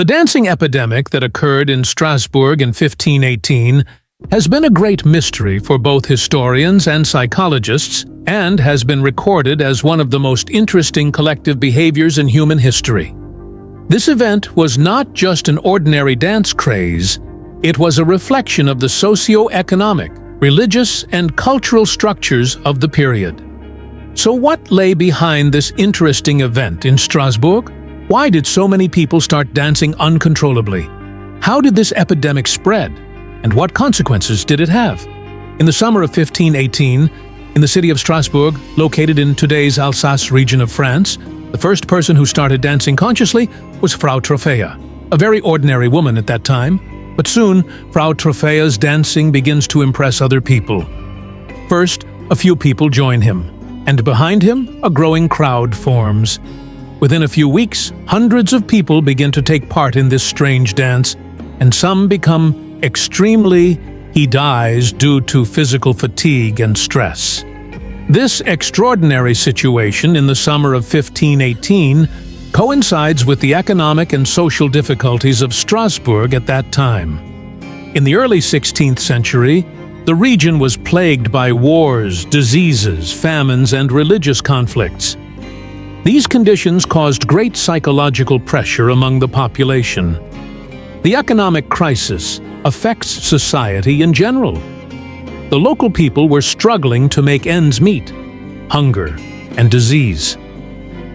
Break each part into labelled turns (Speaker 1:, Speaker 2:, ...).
Speaker 1: The dancing epidemic that occurred in Strasbourg in 1518 has been a great mystery for both historians and psychologists, and has been recorded as one of the most interesting collective behaviors in human history. This event was not just an ordinary dance craze, it was a reflection of the socio-economic, religious, and cultural structures of the period. So what lay behind this interesting event in Strasbourg? Why did so many people start dancing uncontrollably? How did this epidemic spread? And what consequences did it have? In the summer of 1518, in the city of Strasbourg, located in today's Alsace region of France, the first person who started dancing consciously was Frau Troffea, a very ordinary woman at that time. But soon, Frau Troffea's dancing begins to impress other people. First, a few people join him, and behind him, a growing crowd forms. Within a few weeks, hundreds of people begin to take part in this strange dance, and some become he dies due to physical fatigue and stress. This extraordinary situation in the summer of 1518 coincides with the economic and social difficulties of Strasbourg at that time. In the early 16th century, the region was plagued by wars, diseases, famines, and religious conflicts. These conditions caused great psychological pressure among the population. The economic crisis affects society in general. The local people were struggling to make ends meet, hunger, and disease.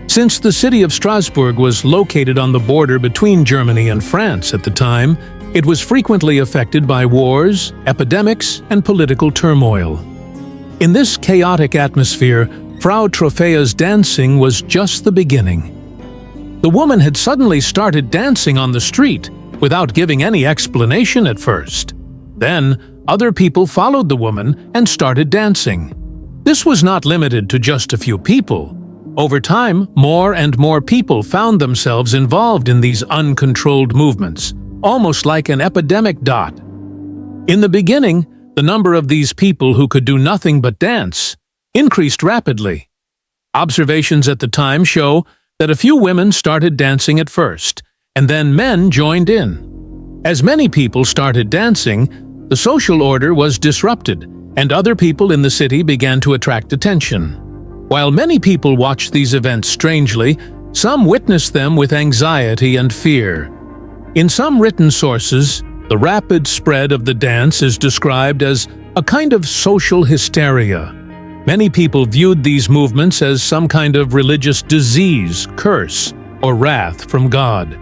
Speaker 1: Since the city of Strasbourg was located on the border between Germany and France at the time, it was frequently affected by wars, epidemics, and political turmoil. In this chaotic atmosphere, Frau Troffea's dancing was just the beginning. The woman had suddenly started dancing on the street, without giving any explanation at first. Then, other people followed the woman and started dancing. This was not limited to just a few people. Over time, more and more people found themselves involved in these uncontrolled movements, almost like an epidemic dot. In the beginning, the number of these people who could do nothing but dance increased rapidly. Observations at the time show that a few women started dancing at first, and then men joined in. As many people started dancing, the social order was disrupted, and other people in the city began to attract attention. While many people watched these events strangely, some witnessed them with anxiety and fear. In some written sources, the rapid spread of the dance is described as a kind of social hysteria. Many people viewed these movements as some kind of religious disease, curse, or wrath from God.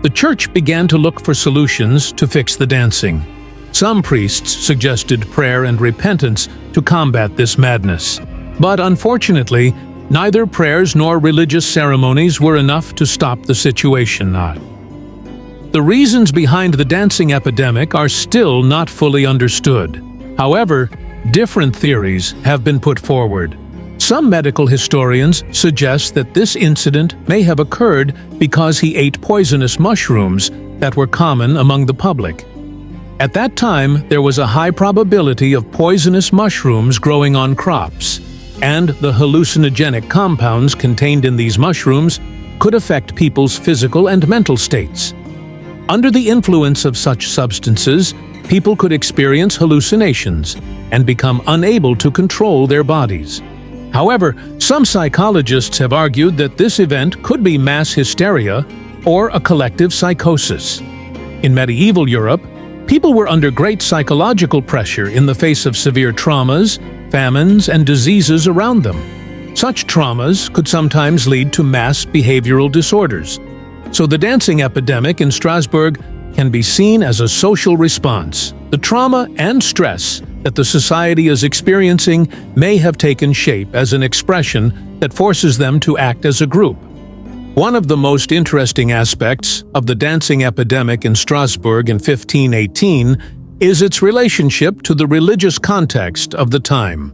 Speaker 1: The church began to look for solutions to fix the dancing. Some priests suggested prayer and repentance to combat this madness. But unfortunately, neither prayers nor religious ceremonies were enough to stop the situation. The reasons behind the dancing epidemic are still not fully understood. However, different theories have been put forward. Some medical historians suggest that this incident may have occurred because he ate poisonous mushrooms that were common among the public. At that time, there was a high probability of poisonous mushrooms growing on crops, and the hallucinogenic compounds contained in these mushrooms could affect people's physical and mental states. Under the influence of such substances, people could experience hallucinations and become unable to control their bodies. However, some psychologists have argued that this event could be mass hysteria or a collective psychosis. In medieval Europe, people were under great psychological pressure in the face of severe traumas, famines, and diseases around them. Such traumas could sometimes lead to mass behavioral disorders. So the dancing epidemic in Strasbourg can be seen as a social response. The trauma and stress that the society is experiencing may have taken shape as an expression that forces them to act as a group. One of the most interesting aspects of the dancing epidemic in Strasbourg in 1518 is its relationship to the religious context of the time.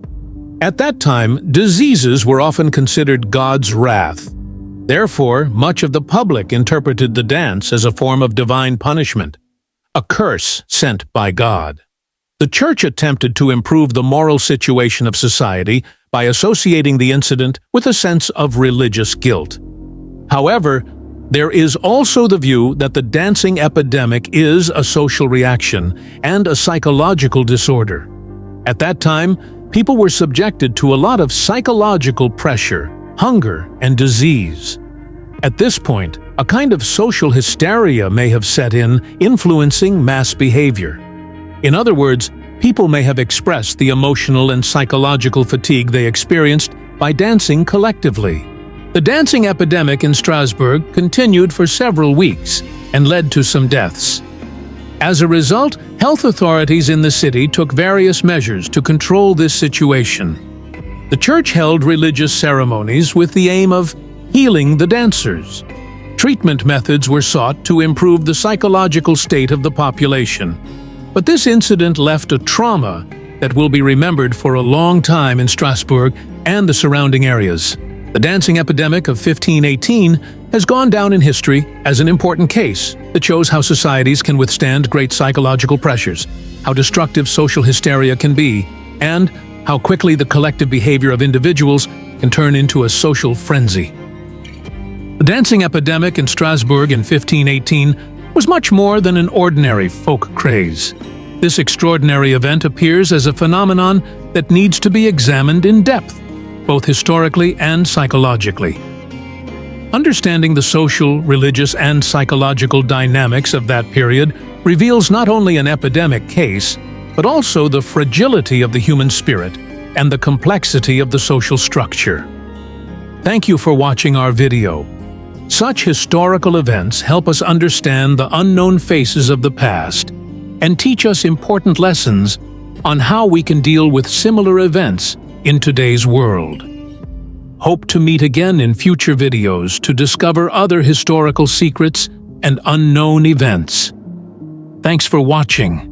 Speaker 1: At that time, diseases were often considered God's wrath. Therefore, much of the public interpreted the dance as a form of divine punishment, a curse sent by God. The Church attempted to improve the moral situation of society by associating the incident with a sense of religious guilt. However, There is also the view that the dancing epidemic is a social reaction and a psychological disorder. At that time, people were subjected to a lot of psychological pressure, hunger, and disease. At this point, a kind of social hysteria may have set in, influencing mass behavior. In other words, people may have expressed the emotional and psychological fatigue they experienced by dancing collectively. The dancing epidemic in Strasbourg continued for several weeks and led to some deaths. As a result, health authorities in the city took various measures to control this situation. The church held religious ceremonies with the aim of healing the dancers. Treatment methods were sought to improve the psychological state of the population. But this incident left a trauma that will be remembered for a long time in Strasbourg and the surrounding areas. The dancing epidemic of 1518 has gone down in history as an important case that shows how societies can withstand great psychological pressures, how destructive social hysteria can be, and how quickly the collective behavior of individuals can turn into a social frenzy. The dancing epidemic in Strasbourg in 1518 was much more than an ordinary folk craze. This extraordinary event appears as a phenomenon that needs to be examined in depth, both historically and psychologically. Understanding the social, religious, and psychological dynamics of that period reveals not only an epidemic case, but also the fragility of the human spirit and the complexity of the social structure. Thank you for watching our video. Such historical events help us understand the unknown faces of the past and teach us important lessons on how we can deal with similar events in today's world. Hope to meet again in future videos to discover other historical secrets and unknown events. Thanks for watching.